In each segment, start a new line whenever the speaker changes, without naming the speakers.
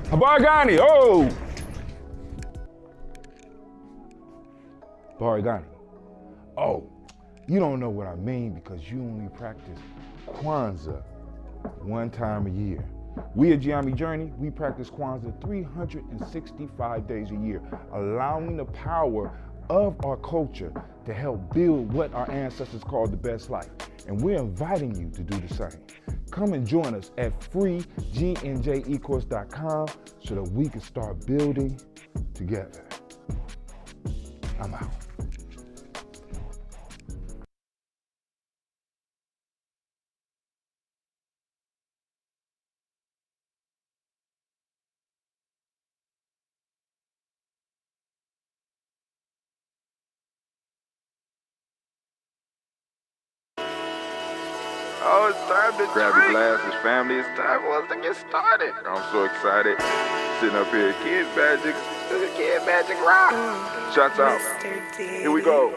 Bargani, oh! Bargani. Oh, you don't know what I mean because you only practice Kwanzaa one time a year. We at Gye-Nyame Journey, we practice Kwanzaa 365 days a year, allowing the power of our culture to help build what our ancestors called the best life. And we're inviting you to do the same. Come and join us at freegnjecourse.com so that we can start building together. I'm out.
Oh, it's time to grab your glasses, family. It's time for us to get started. I'm so excited. Sitting up here, Kid Magic Rock. Shots out. Here we go.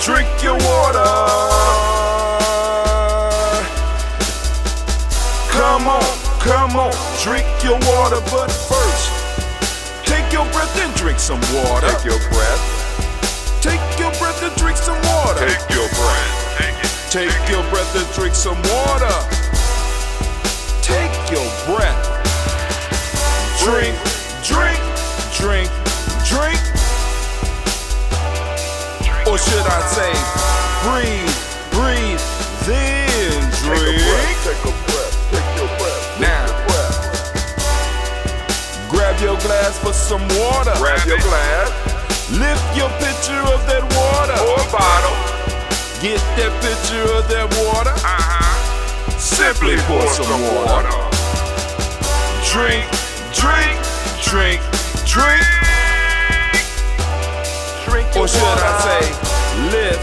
Drink your water. Come on, drink your water, but first, take your breath and drink some water. Take your breath. Take your breath and drink some water. Take your breath. Take your breath and drink some water. Take your breath. Drink. Or should I say, breathe, then drink. Take a breath. Take your breath. Now, grab your glass for some water. Grab your glass. Lift your pitcher of that water. Or bottle. Get that pitcher of that water. Simply pour some water. Drink. Or should I say, lift,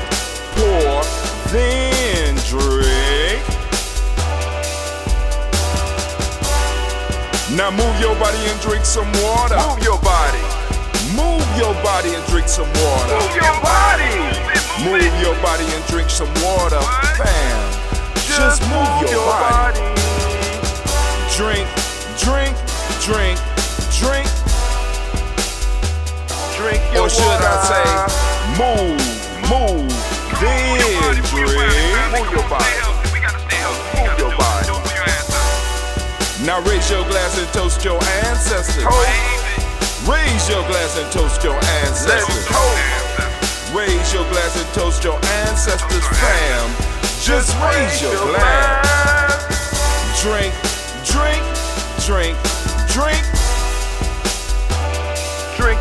pour, then drink. Now move your body and drink some water. Move your body and drink some water. Move your body and drink some water. Fam, just move your body. Drink. Or should I say, move, then drink. Move your body. Now raise your glass and toast your ancestors. Raise your glass and toast your ancestors. Raise your glass and toast your ancestors, fam. Just raise your glass. Drink.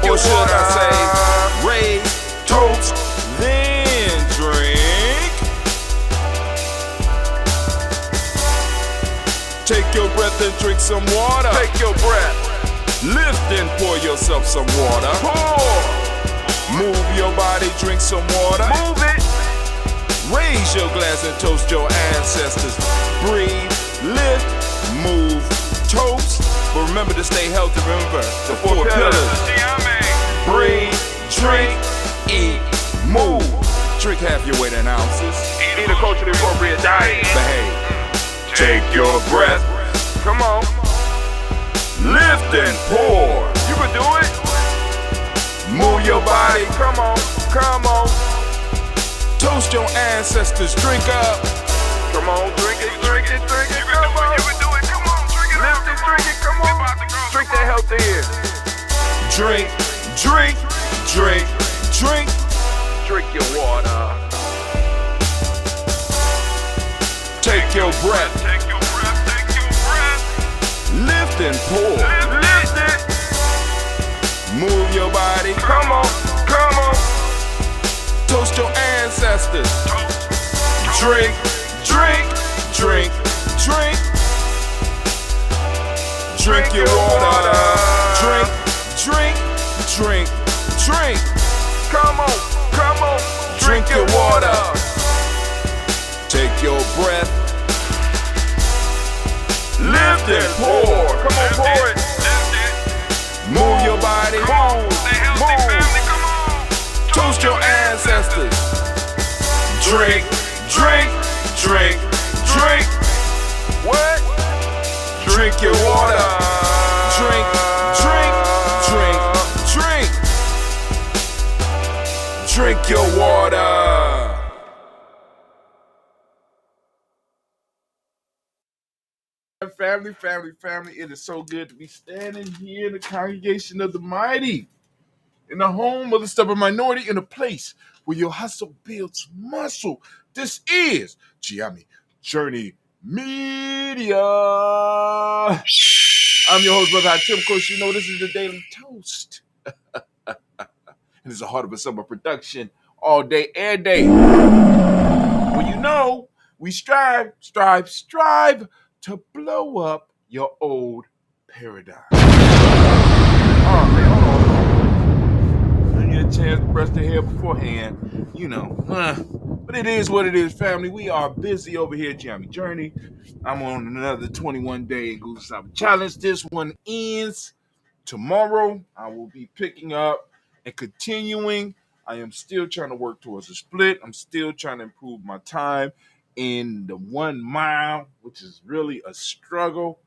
Or should I say, raise, toast, then drink. Take your breath and drink some water. Take your breath. Lift and pour yourself some water. Pour. Move your body, drink some water. Move it. Raise your glass and toast your ancestors. Breathe, lift, move, toast. But remember to stay healthy. Remember the four pillars. Breathe, drink, eat, move. Drink half your weight in ounces. Eat a culturally appropriate diet. Behave. Take your breath. Come on. Lift and pour. You can do it. Move your body. Come on. Toast your ancestors. Drink up. Come on, drink it. Come on. You can do it. Come on, drink it. Lift and drink it. Come on. Drink that healthy air. Drink. Drink your water. Take your breath. Lift and pour. Lift it. Move your body. Come on. Toast your ancestors. Drink. Drink your water. Drink. Come on. Drink your water. Take your breath. Lift and pour. Come on, pour it. Move your body. Move. Toast your ancestors. Drink Drink, drink. What? Drink your water. Drink, drink, drink, drink. Drink your water. Family, it is so good to be standing here in the congregation of the mighty, in the home of the stubborn minority, in a place where your hustle builds muscle. This is Gye-Nyame Journey Media. I'm your host, Brother Tim. Of course, you know this is the Daily Toast. And it's a Heart of a Summer production all day, every day. Well, you know, we strive to blow up your old paradigm. Oh, man, hold on. I get a chance to brush the hair beforehand, you know. But it is what it is, family. We are busy over here at Gye-Nyame Journey. I'm on another 21-day Goose Summer Challenge. This one ends tomorrow. I will be picking up and continuing. I am still trying to work towards a split. I'm still trying to improve my time in the 1 mile, which is really a struggle.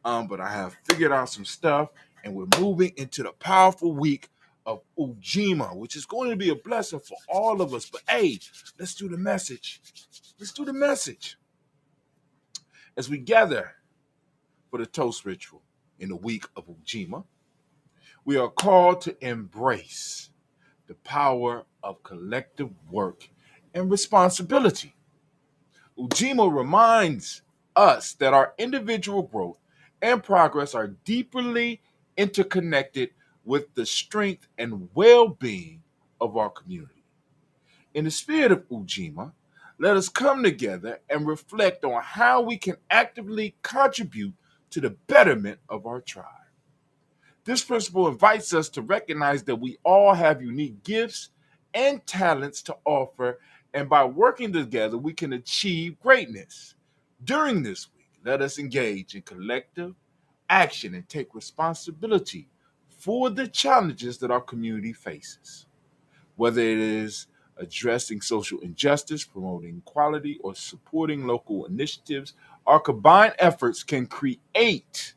But I have figured out some stuff, and we're moving into the powerful week of Ujima, which is going to be a blessing for all of us. But hey, let's do the message. Let's do the message. As we gather for the toast ritual in the week of Ujima, we are called to embrace the power of collective work and responsibility. Ujima reminds us that our individual growth and progress are deeply interconnected with the strength and well-being of our community. In the spirit of Ujima, let us come together and reflect on how we can actively contribute to the betterment of our tribe. This principle invites us to recognize that we all have unique gifts and talents to offer, and by working together, we can achieve greatness. During this week, let us engage in collective action and take responsibility for the challenges that our community faces. Whether it is addressing social injustice, promoting equality, or supporting local initiatives, our combined efforts can create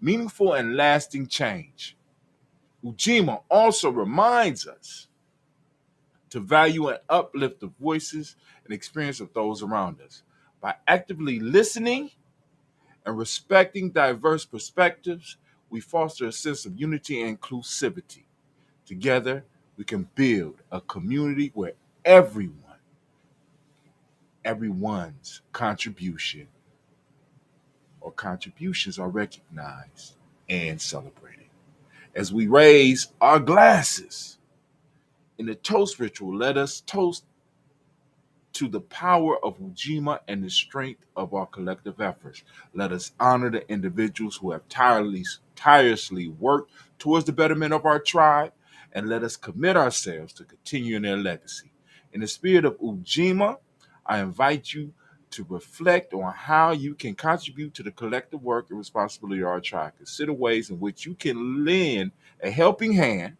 meaningful and lasting change. Ujima also reminds us to value and uplift the voices and experience of those around us. By actively listening and respecting diverse perspectives, we foster a sense of unity and inclusivity. Together, we can build a community where everyone's contribution or contributions are recognized and celebrated. As we raise our glasses in the toast ritual, let us toast to the power of Ujima and the strength of our collective efforts. Let us honor the individuals who have tirelessly worked towards the betterment of our tribe, and let us commit ourselves to continuing their legacy. In the spirit of Ujima, I invite you to reflect on how you can contribute to the collective work and responsibility of our tribe. Consider ways in which you can lend a helping hand,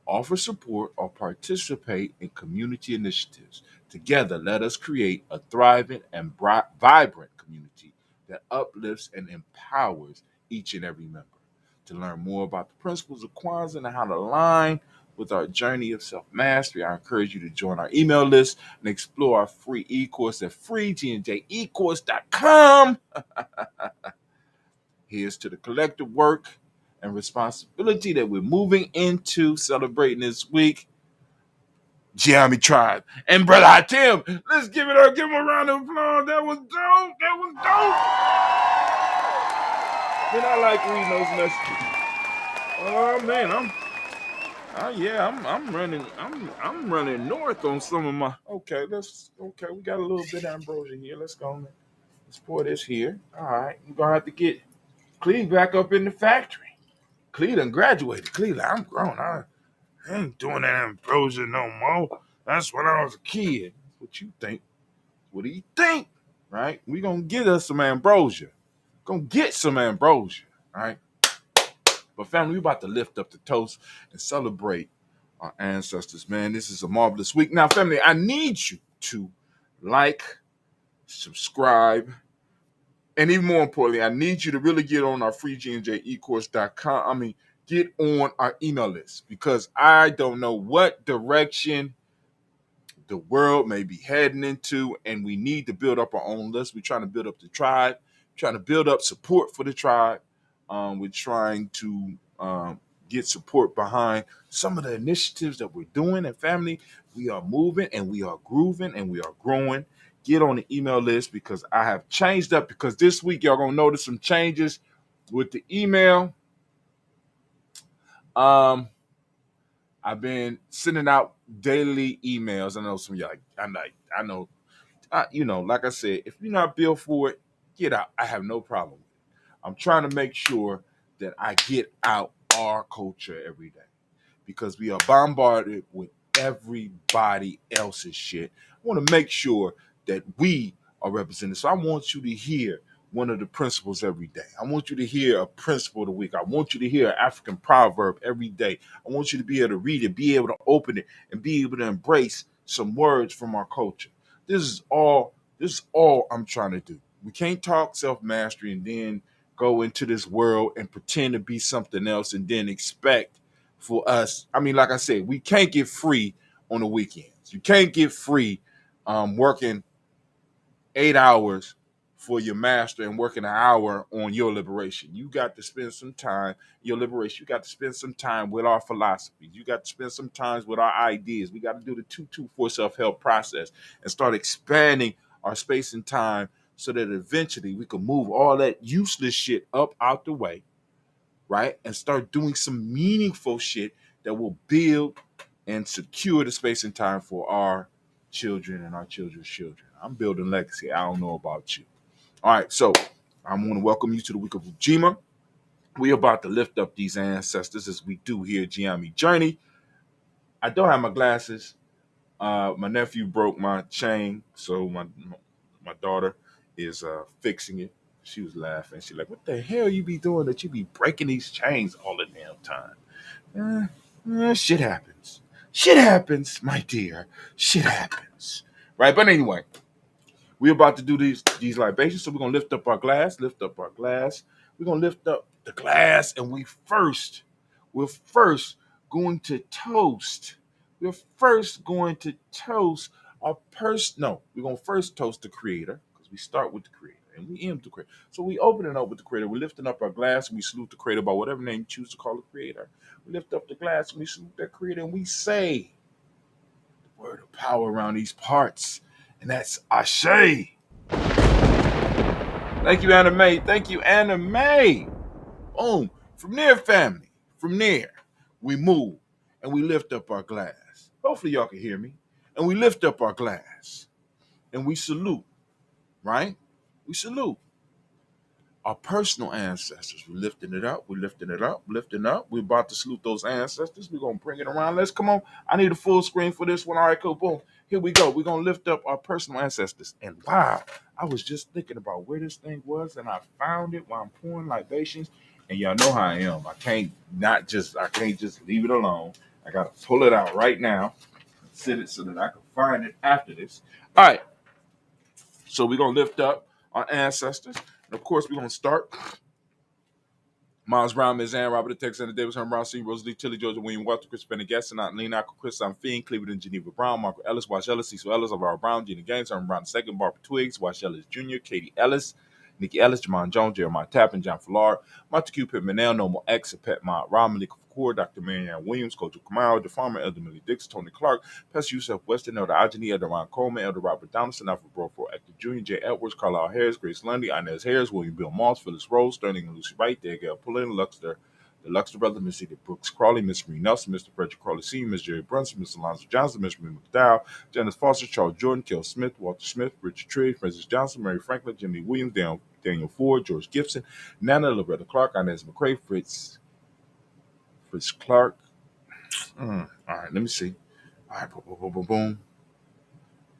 offer support, or participate in community initiatives. Together, let us create a thriving and vibrant community that uplifts and empowers each and every member. To learn more about the principles of Kwanzaa and how to align with our journey of self-mastery, I encourage you to join our email list and explore our free e-course at freegnjecourse.com. Here's to the collective work and responsibility that we're moving into celebrating this week. Gye-Nyame Tribe. And Brother Tim, let's give it up. Give him a round of applause. That was dope. That was dope. Man, I like reading those messages. Oh man, I'm running north on some of my we got a little bit of ambrosia here. Let's pour this here. All right. You're gonna have to get Cleve back up in the factory. Cleve done graduated. Cleve, I'm grown. I ain't doing that ambrosia no more. That's when I was a kid. That's what you think. What do you think? Right? We gonna get us some ambrosia. Gonna get some ambrosia. All right. But family, we about to lift up the toast and celebrate our ancestors, man. This is a marvelous week. Now, family, I need you to like, subscribe, and even more importantly, I need you to really get on our freegnjecourse.com. I mean, get on our email list, because I don't know what direction the world may be heading into, and we need to build up our own list. We're trying to build up the tribe, trying to build up support for the tribe. We're trying to get support behind some of the initiatives that we're doing. And family, we are moving and we are grooving and we are growing. Get on the email list, because I have changed up, because this week y'all gonna notice some changes with the email. I've been sending out daily emails. I know some of y'all, I know, like I said, if you're not built for it, get out. I have no problem. I'm trying to make sure that I get out our culture every day, because we are bombarded with everybody else's shit. I want to make sure that we are represented. So I want you to hear one of the principles every day. I want you to hear a principle of the week. I want you to hear an African proverb every day. I want you to be able to read it, be able to open it, and be able to embrace some words from our culture. This is all I'm trying to do. We can't talk self-mastery and then go into this world and pretend to be something else and then expect for us. I mean, like I said, we can't get free on the weekends. You can't get free working 8 hours for your master and working an hour on your liberation. You got to spend some time, your liberation. You got to spend some time with our philosophies. You got to spend some time with our ideas. We got to do the 224 self-help process and start expanding our space and time, so that eventually we can move all that useless shit up out the way, right? And start doing some meaningful shit that will build and secure the space and time for our children and our children's children. I'm building legacy. I don't know about you. All right, so I'm going to welcome you to the week of Ujima. We're about to lift up these ancestors, as we do here at Gye-Nyame Journey. I don't have my glasses. My nephew broke my chain, so my daughter is fixing it. She was laughing. She's like, "What the hell you be doing that you be breaking these chains all the damn time?" Shit happens. Shit happens, my dear. Shit happens. Right? But anyway, we're about to do these libations. So we're going to lift up our glass, lift up our glass. We're going to lift up the glass, and we're first going to toast. We're first going to toast our person. No, we're going to first toast the Creator, because we start with the Creator and we end with the Creator. So we open it up with the Creator. We're lifting up our glass, and we salute the Creator by whatever name you choose to call the Creator. We lift up the glass, and we salute that Creator, and we say the word of power around these parts, and that's Ashe. Thank you, Anime. Thank you, Anime. Boom. From there, family. From there, we move and we lift up our glass. Hopefully, y'all can hear me. And we lift up our glass and we salute, right? We salute our personal ancestors. We're lifting it up. We're lifting it up. Lifting up. We're about to salute those ancestors. We're going to bring it around. Let's come on. I need a full screen for this one. All right, cool. Boom. Here we go. We're going to lift up our personal ancestors. And wow, I was just thinking about where this thing was, and I found it while I'm pouring libations. And y'all know how I am. I can't just leave it alone. I got to pull it out right now and sit it so that I can find it after this. All right. So we're going to lift up our ancestors. And of course, we're going to start. Miles Brown, Ms. Ann, Robert Alexander Davis, Herman Brown, C. Rosalie, Tilly, Georgia, William Walter, Chris Bennett, Gaston, Lena, Chris, Fiend, Cleveland, Geneva Brown, Margaret Ellis, Wash Ellis, Cecil Ellis, Alvaro Brown, Gina Gaines, Herman Brown II, Barbara Twiggs, Wash Ellis Jr., Katie Ellis, Nikki Ellis, Jamon Jones, Jeremiah Tappan, John Fallard, Montague Pittman, Normal X, Pet Mott, Ron, Malika Fakour, Dr. Marianne Williams, Kojo Kamau, the farmer, Elder Millie Dix, Tony Clark, Pastor Yusuf Weston, Elder Ajani, Elder Ron Coleman, Elder Robert Donaldson, Alfred Broford, Actor Jr., Jay Edwards, Carlisle Harris, Grace Lundy, Inez Harris, William Bill Moss, Phyllis Rose, Sterling and Lucy Wright, Danielle Pullen, Luxter, the Luxter brother, Miss Edith Brooks Crawley, Miss Marie Nelson, Mr. Frederick Crawley Sr., Miss Jerry Brunson, Miss Alonzo Johnson, Miss Marie McDowell, Janice Foster, Charles Jordan, Kel Smith, Walter Smith, Richard Trigg, Francis Johnson, Mary Franklin, Jimmy Williams, Daniel Ford, George Gibson, Nana Loretta Clark, Inez McCrae, Fritz Clark. All right, let me see. All right, boom, boom, boom, boom,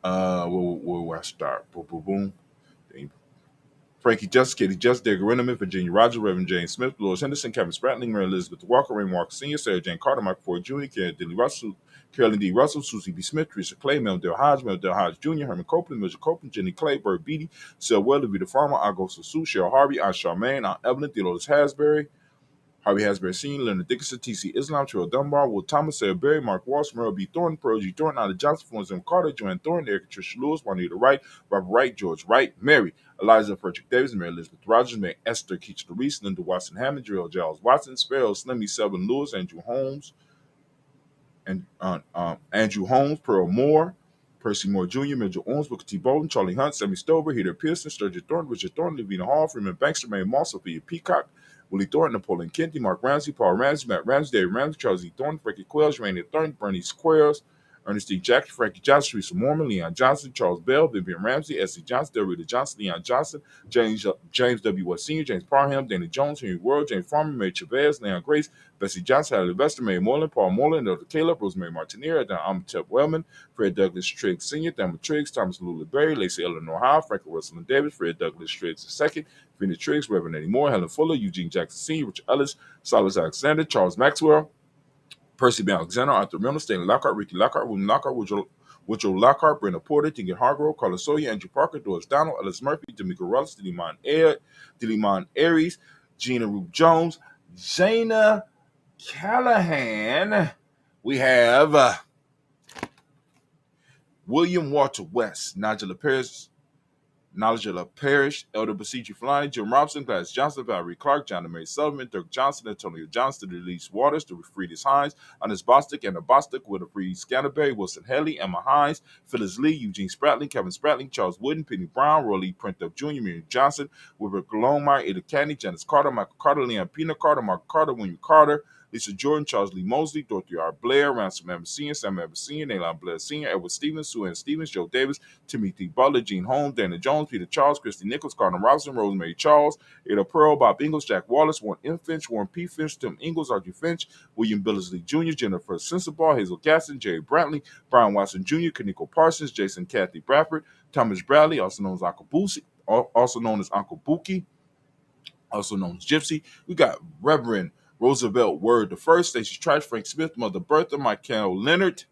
boom. Where I start? Boom, boom, boom. Frankie Justice, Katie Justice, Derek Renneman, Virginia Rogers, Reverend James Smith, Louis Henderson, Kevin Spratling, Mary Elizabeth Walker, Raymond Walker Sr., Sarah Jane Carter, Michael Ford Jr., Karen Dilly Russell, Carolyn D. Russell, Susie B. Smith, Teresa Clay, Mel Del Hodge Jr., Herman Copeland, Mitchell Copeland, Jenny Clay, Bird Beatty, Sel Weather, Vita Farmer, Agosto Sue, Cheryl Harvey, Aunt Charmaine, Aunt Evelyn, Theodore Hasbury, Harvey Hasbury Sr., Leonard Dickinson, T.C. Islam, Terrell Dunbar, Will Thomas, Sarah Berry, Mark Walsh, Merle B. Thornton, Pearl G. Thornton, Anna Johnson, Florence M. Carter, Joanne Thornton, Erica Tricia Lewis, Juanita Wright, Robert Wright, George Wright, Mary, Eliza Frederick Davis, Mary Elizabeth Rogers, Mary Esther Keach Reese, Linda Watson Hammond, Gerald Giles Watson, Sparrow, Slimmy Selvin Lewis, Andrew Holmes, Pearl Moore, Percy Moore Jr., Mitchell Owens, Booker T. Bolden, Charlie Hunt, Sammy Stover, Heather Pearson, Sturgeon Thornton, Richard Thornton, Levina Hall, Freeman Bankster, Mary Moss, Sophia Peacock, Willie Thornton, Napoleon Kenty, Mark Ramsey, Paul Ramsey, Matt Ramsey, David Ramsey, Charles E. Thornton, Frankie Quells, Randy Thornton, Bernie Squares, Ernest D. Jackie, Frankie Johnson, Teresa Mormon, Leon Johnson, Charles Bell, Vivian Ramsey, S.C. Johnson, Delrita Johnson, Leon Johnson, James W. West Sr., James Parham, Danny Jones, Henry World, James Farmer, Mary Chavez, Leon Grace, Bessie Johnson, Hallie Lester, Mary Moreland, Paul Moreland, Elder Caleb, Rosemary Martinier, Adam Amatep Wellman, Fred Douglas Triggs Sr., Thelma Triggs, Thomas Lula Berry, Lacey Eleanor Howe, Franklin Russell and Davis, Fred Douglas Triggs II, Vinnie Triggs, Reverend Eddie Moore, Helen Fuller, Eugene Jackson Sr., Richard Ellis, Silas Alexander, Charles Maxwell, Percy B. Alexander, Arthur Reynolds, Stanley Lockhart, Ricky Lockhart, William Lockhart, Woodrow Lockhart, Brenda Porter, Tinker Hargrove, Carlos Sawyer, Andrew Parker, Doris Donald, Ellis Murphy, D'Amico Russ, Delimon Aries, Gina Rube Jones, Jana Callahan. We have William Walter West, Nigella Parrish, Elder Basiji Flying, Jim Robinson, Gladys Johnson, Valerie Clark, John and Mary Sullivan, Dirk Johnson, Antonio Johnston, Elise Waters, Friedis Hines, Hannes Bostic, Anna Bostic, Wilfried Scanterbury, Wilson Haley, Emma Hines, Phyllis Lee, Eugene Spratling, Kevin Spratling, Charles Wooden, Penny Brown, Roy Lee Printup Jr., Miriam Johnson, Wilbur Glomar, Ada Candy, Janice Carter, Michael Carter, Leon Pina Carter, Mark Carter, William Carter, Lisa Jordan, Charles Lee Mosley, Dorothy R. Blair, Ransom Evans Sr., Sam Evans Sr., Naylon Blair Sr., Edward Stevens, Sue Ann Stevens, Joe Davis, Timothy Butler, Gene Holmes, Dana Jones, Peter Charles, Christy Nichols, Cardinal Robinson, Rosemary Charles, Ada Pearl, Bob Ingles, Jack Wallace, Warren M. Finch, Warren P. Finch, Tim Ingles, Archie Finch, William Billingsley Jr., Jennifer Sensabaugh, Hazel Gaston, Jerry Brantley, Brian Watson Jr., Kaniko Parsons, Jason Kathy Bradford, Thomas Bradley, also known as Uncle Buki, also known as Gypsy. We got Reverend Roosevelt Word the First, Stacey Trice, Frank Smith, Mother Bertha, Michael Leonard,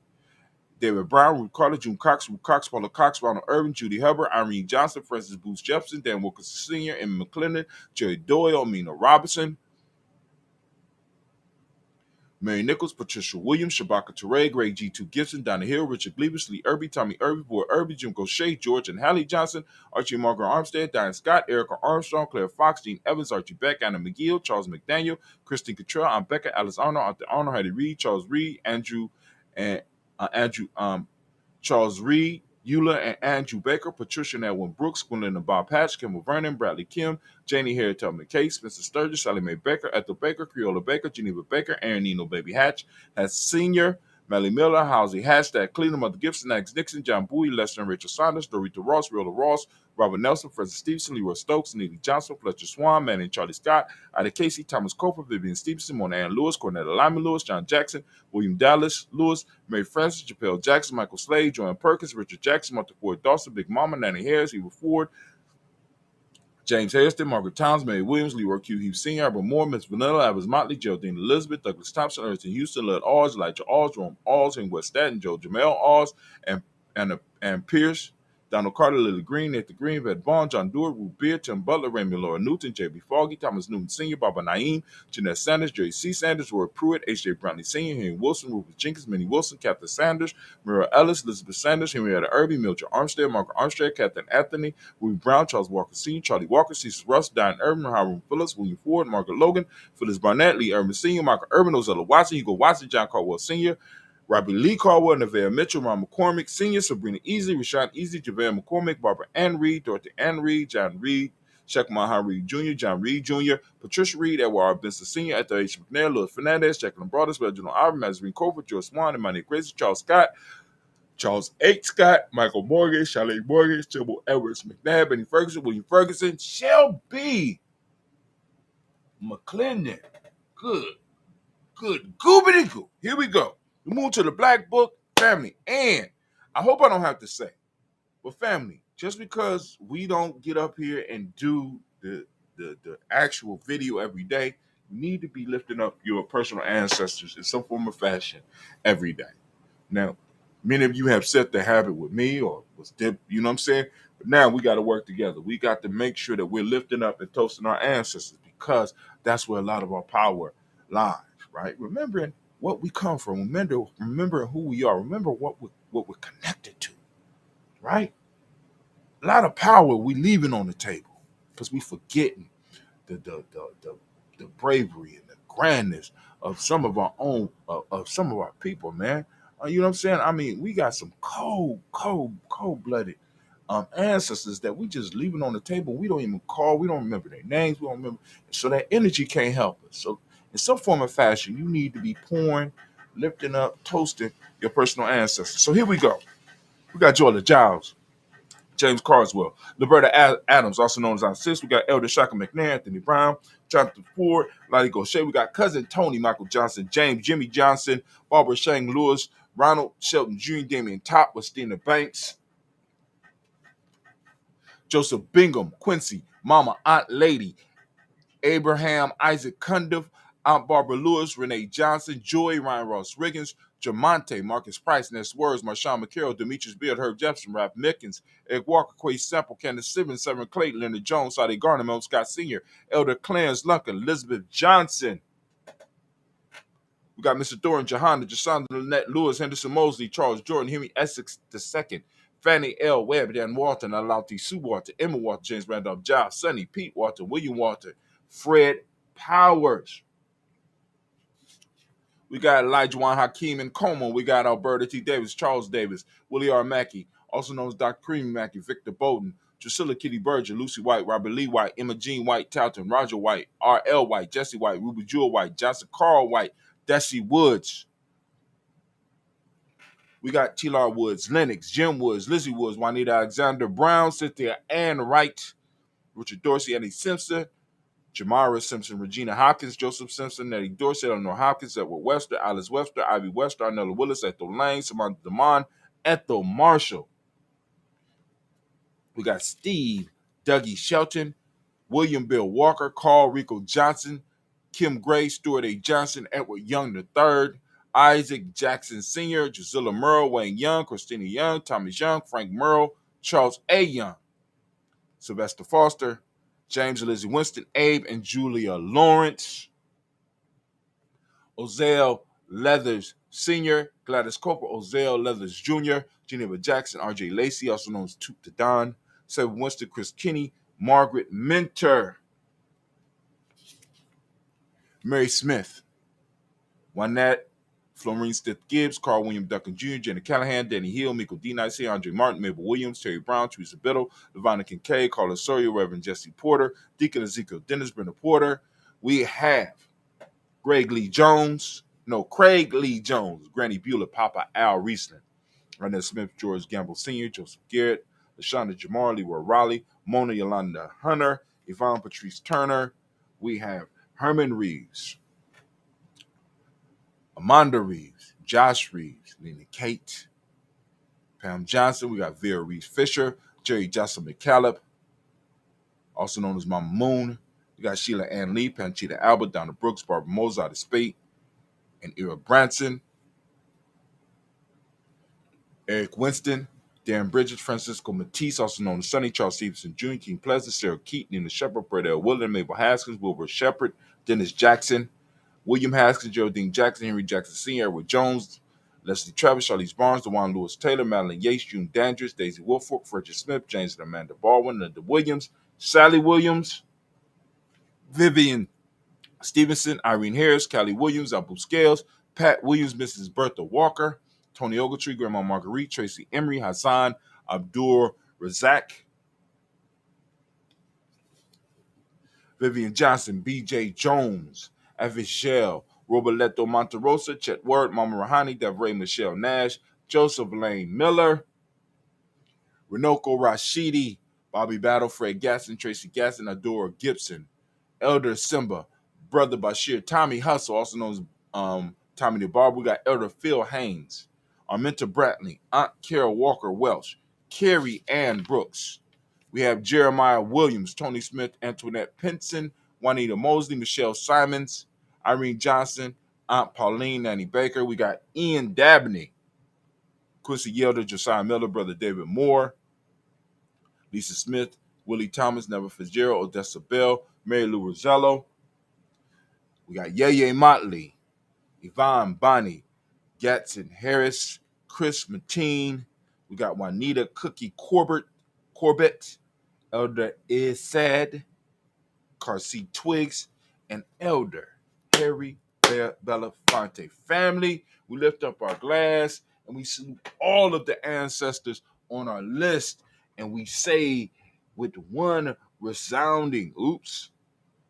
David Brown, Ruth Carter, June Cox, Paula Cox, Ronald Irvin, Judy Hubbard, Irene Johnson, Francis Booth Jefferson, Dan Wilkerson Sr., Emma McClendon, Jerry Doyle, Amina Robinson, Mary Nichols, Patricia Williams, Shabaka Teray, Greg G2 Gibson, Donna Hill, Richard Gleavis, Lee Irby, Tommy Irby, Boy Irby, Jim Gaucher, George and Hallie Johnson, Archie Margaret Armstead, Diane Scott, Erica Armstrong, Claire Fox, Dean Evans, Archie Beck, Anna McGill, Charles McDaniel, Christine Cottrell, Aunt Becca, Alice Arnold, Arthur Arnold, Hattie Reed, Charles Reed, Charles Reed, Eula and Andrew Baker, Patricia and Edwin Brooks, Gwendolyn and Bob Hatch, Kimball Vernon, Bradley Kim, Janie Harriet Tubman Case, Spencer Sturgis, Sally Mae Baker, Ethel Baker, Creola Baker, Geneva Baker, Aaron Nino Baby Hatch, Hatch Sr., Melly Miller, Halsey Hashtag, Cleveland, Mother Gibson, Alex Nixon, John Bowie, Lester and Rachel Saunders, Dorita Ross, Rilla Ross, Robert Nelson, Francis Stevenson, Leroy Stokes, Neely Johnson, Fletcher Swan, Manning Charlie Scott, Ida Casey, Thomas Coper, Vivian Stevenson, Mona Ann Lewis, Cornetta Lyman Lewis, John Jackson, William Dallas Lewis, Mary Francis, Japel Jackson, Michael Slade, Joanne Perkins, Richard Jackson, Martha Ford Dawson, Big Mama, Nanny Harris, Eva Ford, James Hairston, Margaret Towns, Mary Williams, Leroy Q. Hughes Sr., Albert Moore, Miss Vanilla, Evans Motley, Geraldine Elizabeth, Douglas Thompson, Ernest Houston, Led Oz, Elijah Oz, Rome Oz, and West Staten, Joe Jamel Oz, and Pierce, Donald Carter, Lily Green, Nathan Green, Ved Vaughn, John Dewar, Ruth Beard, Tim Butler, Raymond Laura Newton, J.B. Foggy, Thomas Newton Sr., Baba Naeem, Jeanette Sanders, Jerry C. Sanders, Roy Pruitt, H.J. Brantley Sr., Henry Wilson, Rufus Jenkins, Minnie Wilson, Captain Sanders, Mira Ellis, Elizabeth Sanders, Henrietta Irby, Mildred Armstead, Margaret Armstead, Captain Anthony, William Brown, Charles Walker Sr., Charlie Walker, Cecil Russ, Diane Irvin, Hiram Phillips, William Ford, Margaret Logan, Phyllis Barnett, Lee Irvin Sr., Michael Irvin, Ozella Watson, Hugo Watson, John Caldwell Sr., Robbie Lee Caldwell, Nevaeh Mitchell, Ron McCormick Sr., Sabrina Easley, Rashawn Easley, JaVale McCormick, Barbara Ann Reed, Dorothy Ann Reed, John Reed, Sheckman Reed Jr., John Reed Jr., Patricia Reed, Edward R. Benson Sr., Ethel H. McNair, Louis Fernandez, Jacqueline Broadus, Reginald Ivan, Mazarine Cover, George Swan, Emmanuel Gracie, Charles Scott, Charles H. Scott, Michael Morgan, Charlotte Morgan, Sybil Edwards McNabb, Benny Ferguson, William Ferguson, Shelby McClendon. Good goobity goo. Here we go. We move to the Black Book, family. And I hope I don't have to say, but family, just because we don't get up here and do the actual video every day, you need to be lifting up your personal ancestors in some form or fashion every day. Now, many of you have set the habit with me or was dip, you know what I'm saying? But now we got to work together. We got to make sure that we're lifting up and toasting our ancestors because that's where a lot of our power lies, right? Remembering what we come from, remember who we are, remember what we're connected to, right? A lot of power we leaving on the table because we forgetting the bravery and the grandness of some of our own of some of our people, man. You know what I'm saying? I mean, we got some cold blooded ancestors that we just leaving on the table. We don't even call. We don't remember their names. We don't remember. So that energy can't help us. So in some form or fashion, you need to be pouring, lifting up, toasting your personal ancestors. So here we go. We got Georgia Giles, James Carswell, Liberta Adams, also known as our sis. We got Elder Shaka McNair, Anthony Brown, Jonathan Ford, Lottie Gaucher. We got cousin Tony, Michael Johnson, James, Jimmy Johnson, Barbara Shang Lewis, Ronald Shelton Jr., Damian Top, Westina Banks, Joseph Bingham, Quincy, Mama, Aunt Lady, Abraham Isaac Cundiff, Aunt Barbara Lewis, Renee Johnson, Joy, Ryan Ross Riggins, Jamonte, Marcus Price, Ness Words, Marshawn McCarroll, Demetrius Beard, Herb Jefferson, Ralph Mickens, Eric Walker, Quay Sample, Candace Simmons, Severin Clayton, Leonard Jones, Sade Garner, Mel Scott Sr., Elder Clarence Lunkin, Elizabeth Johnson. We got Mr. Doran Johanna, Jasondra Lynette Lewis, Henderson Mosley, Charles Jordan, Henry Essex II, Fannie L. Webb, Dan Walton, Alauti Sue Walter, Emma Walter, James Randolph Giles, Sonny, Pete Walter, William Walter, Fred Powers. We got Elijah Juan Hakeem and Como. We got Alberta T. Davis, Charles Davis, Willie R. Mackey, also known as Dr. Creamy Mackey, Victor Bowden, Drusilla Kitty Berger, Lucy White, Robert Lee White, Emma Jean White, Talton, Roger White, R.L. White, Jesse White, Ruby Jewel White, Johnson Carl White, Desi Woods. We got T.L.R. Woods, Lennox, Jim Woods, Lizzie Woods, Juanita Alexander Brown, Cynthia Ann Wright, Richard Dorsey, Eddie Simpson, Jamara Simpson, Regina Hopkins, Joseph Simpson, Nettie Dorsey, Eleanor Hopkins, Edward Webster, Alice Webster, Ivy Webster, Arnella Willis, Ethel Lane, Samantha Damon, Ethel Marshall. We got Steve, Dougie Shelton, William Bill Walker, Carl Rico Johnson, Kim Gray, Stuart A. Johnson, Edward Young III, Isaac Jackson Sr., Drusilla Merle, Wayne Young, Christina Young, Thomas Young, Frank Merle, Charles A. Young, Sylvester Foster, James and Lizzie Winston, Abe and Julia Lawrence, Ozell Leathers Sr., Gladys Cooper, Ozell Leathers Jr., Geneva Jackson, R.J. Lacey, also known as Toot the Don, Seven Winston, Chris Kinney, Margaret Minter, Mary Smith, Juanette, Florine Stith Gibbs, Carl William Duncan Jr., Jenna Callahan, Danny Hill, Miko D. Nice, Andre Martin, Mabel Williams, Terry Brown, Teresa Biddle, Lavonna Kincaid, Carla Sawyer, Reverend Jesse Porter, Deacon Ezekiel Dennis, Brenda Porter. We have Craig Lee Jones, Granny Beulah, Papa Al Riesling, Randall Smith, George Gamble Sr., Joseph Garrett, LaShonda Jamar, Leroy Raleigh, Mona Yolanda Hunter, Yvonne Patrice Turner. We have Herman Reeves, Amanda Reeves, Josh Reeves, Lena Kate, Pam Johnson. We got Vera Reeves Fisher, Jerry Jocelyn McCallop, also known as Mama Moon. We got Sheila Ann Lee, Panchita Albert, Donna Brooks, Barbara Mozart of Spate, and Ira Branson, Eric Winston, Darren Bridges, Francisco Matisse, also known as Sonny, Charles Stevenson Jr., King Pleasant, Sarah Keaton, Nina Shepard, Brett L. Willard, Mabel Haskins, Wilbur Shepard, Dennis Jackson, William Haskins, Geraldine Jackson, Henry Jackson Sr., Edward Jones, Leslie Travis, Charlize Barnes, DeJuan Lewis Taylor, Madeline Yates, June Dandridge, Daisy Woolfolk, Frederick Smith, James and Amanda Baldwin, Linda Williams, Sally Williams, Vivian Stevenson, Irene Harris, Callie Williams, Abu Scales, Pat Williams, Mrs. Bertha Walker, Tony Ogletree, Grandma Marguerite, Tracy Emery, Hassan Abdur Razak, Vivian Johnson, B.J. Jones, Avis Shell, Roberto Monterosa, Chet Word, Mama Rahani, Devray Michelle Nash, Joseph Lane Miller, Renoko Rashidi, Bobby Battle, Fred Gasson, Tracy Gasson, Adora Gibson, Elder Simba, Brother Bashir, Tommy Hustle, also known as Tommy the Barber. We got Elder Phil Haynes, Arminta Bradley, Aunt Carol Walker Welsh, Carrie Ann Brooks. We have Jeremiah Williams, Tony Smith, Antoinette Pinson, Juanita Mosley, Michelle Simons, Irene Johnson, Aunt Pauline, Nanny Baker. We got Ian Dabney, Quincy Yelder, Josiah Miller, Brother David Moore, Lisa Smith, Willie Thomas, Never Fitzgerald, Odessa Bell, Mary Lou Rosello. We got Yeye Motley, Yvonne Bonnie, Gatson Harris, Chris Mateen. We got Juanita Cookie Corbett, Elder Isad, Carsey Twigs, and Elder Harry Belafonte. Family, we lift up our glass and we salute all of the ancestors on our list, and we say with one resounding,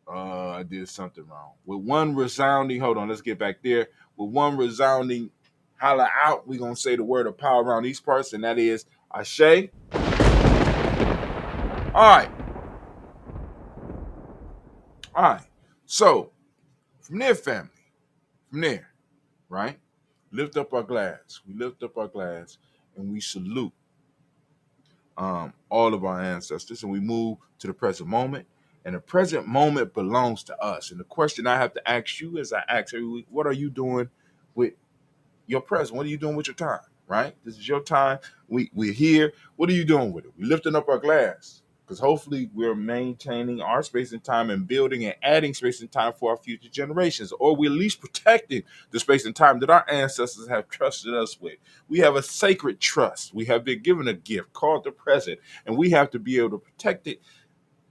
I did something wrong. With one resounding, hold on, let's get back there. With one resounding holla out, we're going to say the word of power around these parts, and that is Ashe. All right. So, from there, family, from there, right? Lift up our glass. We lift up our glass and we salute all of our ancestors, and we move to the present moment. And the present moment belongs to us. And the question I have to ask you, as I ask every week, what are you doing with your present? What are you doing with your time? Right? This is your time. We're here. What are you doing with it? We're lifting up our glass because hopefully we're maintaining our space and time and building and adding space and time for our future generations, or we're at least protecting the space and time that our ancestors have trusted us with. We have a sacred trust. We have been given a gift called the present, and we have to be able to protect it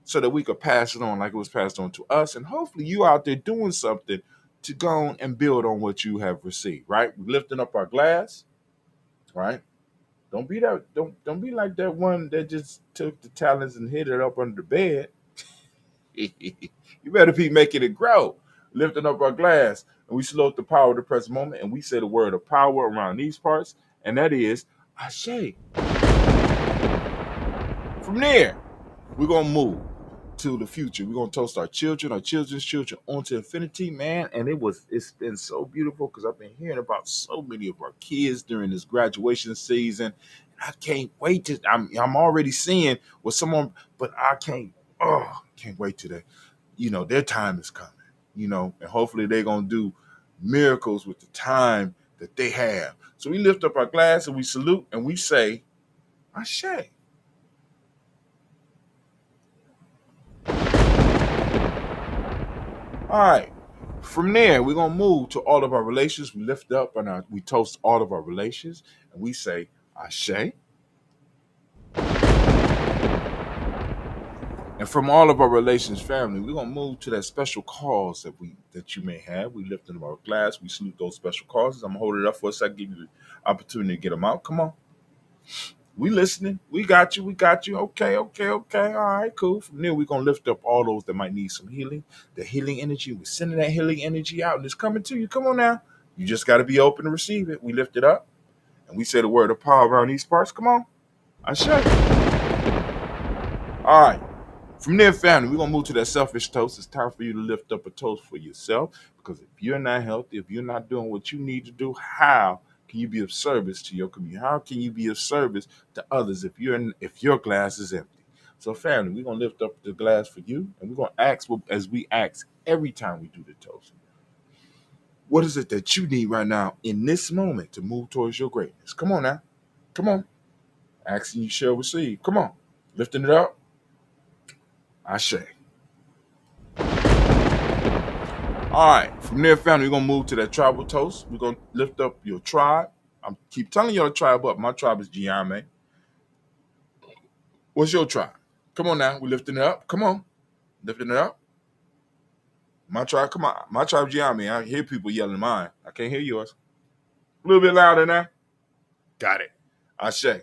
so that we could pass it on like it was passed on to us. And hopefully you out there doing something to go on and build on what you have received, right? We're lifting up our glass, right? Don't be like that one that just took the talents and hid it up under the bed. You better be making it grow. Lifting up our glass, and we salute the power of the present moment, and we say the word of power around these parts, and that is Ashe. From there, we're gonna move to the future. We're gonna toast our children, our children's children, onto infinity, man. And it's been so beautiful because I've been hearing about so many of our kids during this graduation season. I can't wait to. I'm already seeing what someone, but I can't wait till their time is coming. And hopefully they're gonna do miracles with the time that they have. So we lift up our glass and we salute and we say, Ashe. All right. From there, we're gonna move to all of our relations. We lift up and we toast all of our relations, and we say Ashe. And from all of our relations, family, we're gonna move to that special cause that you may have. We lift up our glass. We salute those special causes. I'm gonna hold it up for a second, give you the opportunity to get them out. Come on. We listening. We got you. We got you. Okay. All right, cool. From there, we're going to lift up all those that might need some healing. The healing energy. We're sending that healing energy out, and it's coming to you. Come on now. You just got to be open to receive it. We lift it up, and we say the word of power around these parts. Come on. Ashe. All right. From there, family, we're going to move to that selfish toast. It's time for you to lift up a toast for yourself, because if you're not healthy, if you're not doing what you need to do, how can you be of service to your community? How can you be of service to others if your glass is empty? So, family, we're going to lift up the glass for you, and we're going to ask, as we ask every time we do the toast, what is it that you need right now in this moment to move towards your greatness? Come on now. Come on. Asking you shall receive. Come on. Lifting it up. Ashe. All right, from there, family, we're going to move to that tribal toast. We're going to lift up your tribe. I keep telling your tribe up. My tribe is Gye-Nyame. What's your tribe? Come on now. We're lifting it up. Come on. Lifting it up. My tribe, come on. My tribe, Gye-Nyame. I hear people yelling mine. I can't hear yours. A little bit louder now. Got it. Ashe.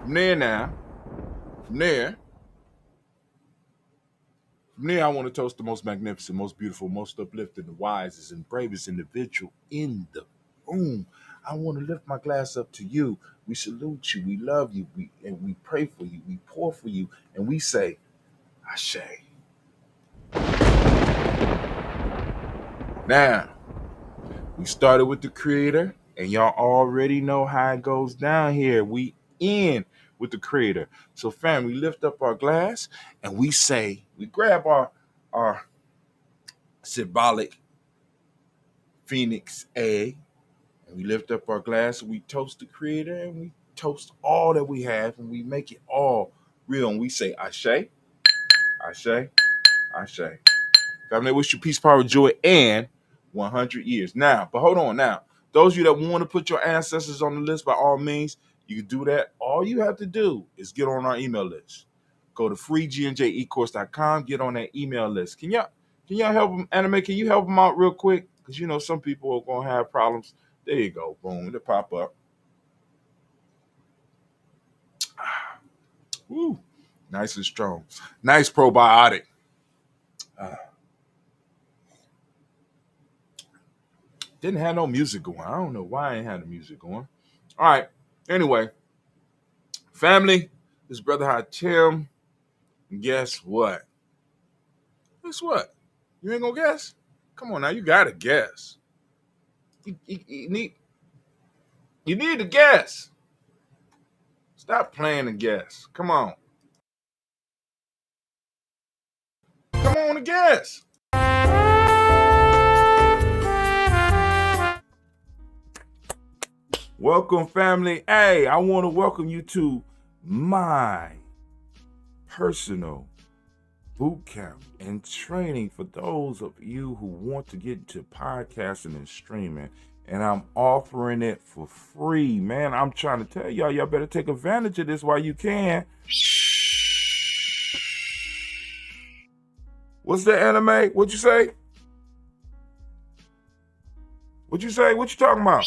From there now. From there, I want to toast the most magnificent, most beautiful, most uplifting, the wisest and bravest individual in the room. I want to lift my glass up to you. We salute you. We love you. And we pray for you. We pour for you. And we say, Ashe. Now, we started with the creator, and y'all already know how it goes down here. We end with the creator. So, fam, we lift up our glass and we say, we grab our symbolic
Phoenix A. And we lift up our glass and we toast the Creator and we toast all that we have and we make it all real. And we say, Ashe, Ashe, Ashe. Family, I wish you peace, power, joy, and 100 years. Now, but hold on now. Those of you that want to put your ancestors on the list, by all means, you can do that. All you have to do is get on our email list. Go to freegnjecourse.com, get on that email list. Can y'all help them, Anime? Can you help them out real quick? Because you know some people are going to have problems. There you go. Boom. It'll pop up. Woo. Nice and strong. Nice probiotic. Didn't have no music going. I don't know why I ain't had the music going. All right. Anyway, family, this brother had Tim. And guess what? Guess what? You ain't gonna guess? Come on now, you gotta guess. You need to guess. Stop playing and guess. Come on. Come on and guess. Welcome, family. Hey, I want to welcome you to my personal boot camp and training for those of you who want to get into podcasting and streaming. And I'm offering it for free, man. I'm trying to tell y'all better take advantage of this while you can. What's the Anime? What'd you say? What'd you say? What you talking about?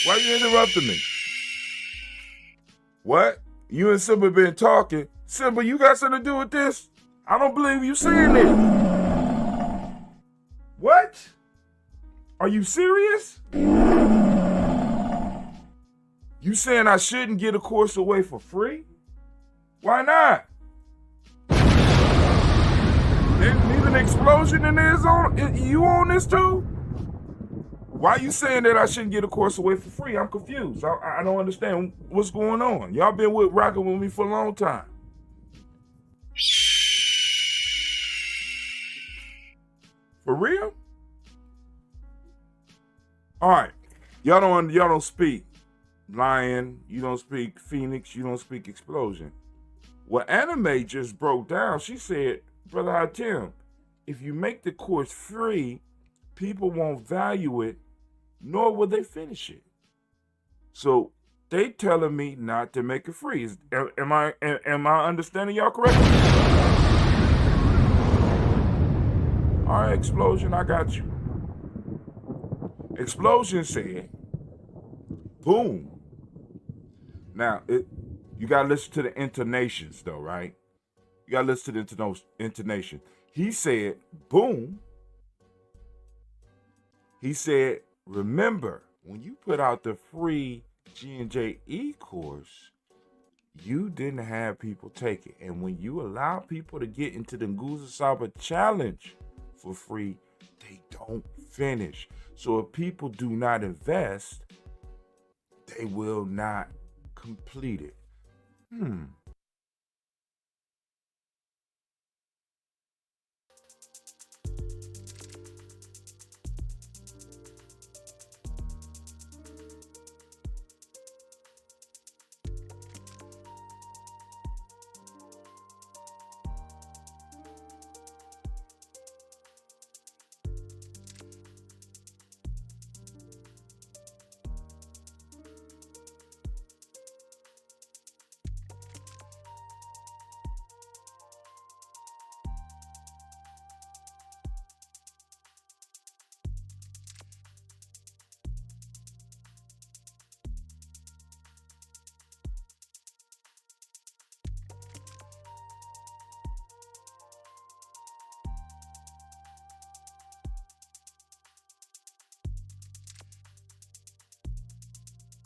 Why you interrupting me? What? You and Simba been talking. Simba, you got something to do with this? I don't believe you saying it. What? Are you serious? You saying I shouldn't get a course away for free? Why not? Need an explosion in there zone? You on this too? Why you saying that I shouldn't get a course away for free? I'm confused. I don't understand what's going on. Y'all been rocking with me for a long time. For real? All right. Y'all don't speak Lion. You don't speak Phoenix. You don't speak Explosion. What Anime just broke down, she said, Brother Hatim, if you make the course free, people won't value it, nor will they finish it. So they telling me not to make it free. Am I understanding y'all correctly? All right, Explosion, I got you. Explosion said, boom. Now, you got to listen to the intonations, though, right? You got to listen to the intonation. He said, boom. He said, remember, when you put out the free G&J course, you didn't have people take it. And when you allow people to get into the Nguza Saba challenge for free, they don't finish. So if people do not invest, they will not complete it.